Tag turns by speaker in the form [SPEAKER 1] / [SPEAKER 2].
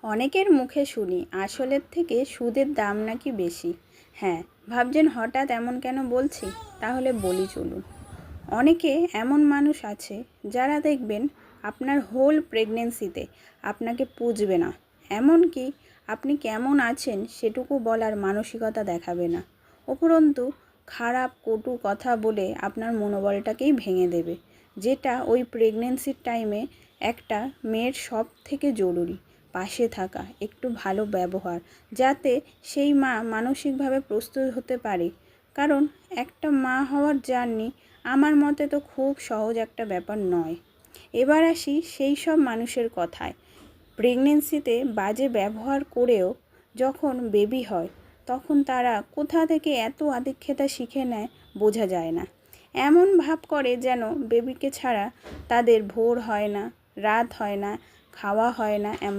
[SPEAKER 1] অনেকের মুখে শুনি আসলের থেকে সুদের দাম নাকি বেশি। হ্যাঁ, ভাবছেন হঠাৎ এমন কেন বলছি? তাহলে বলি চলুন। অনেকে এমন মানুষ আছে যারা দেখবেন আপনার হোল প্রেগনেন্সিতে আপনাকে পুষবে না, এমনকি আপনি কেমন আছেন সেটুকু বলার মানসিকতা দেখাবে না। উপরন্তু খারাপ কটু কথা বলে আপনার মনোবলটাকেই ভেঙে দেবে, যেটা ওই প্রেগনেন্সির টাইমে একটা মেয়ের সব থেকে জরুরি। পাশে থাকা, একটু ভালো ব্যবহার, যাতে সেই মা মানসিকভাবে প্রস্তুত হতে পারে। কারণ একটা মা হওয়ার জার্নি আমার মতে তো খুব সহজ একটা ব্যাপার নয়। এবার আসি সেই সব মানুষের কথায়। প্রেগনেন্সিতে বাজে ব্যবহার করেও যখন বেবি হয়, তখন তারা কোথা থেকে এত আদিক্ষেতা শিখে নেয় বোঝা যায় না। এমন ভাব করে যেন বেবিকে ছাড়া তাদের ভোর হয় না, রাত হয় না, খাওয়া হয় না, এমন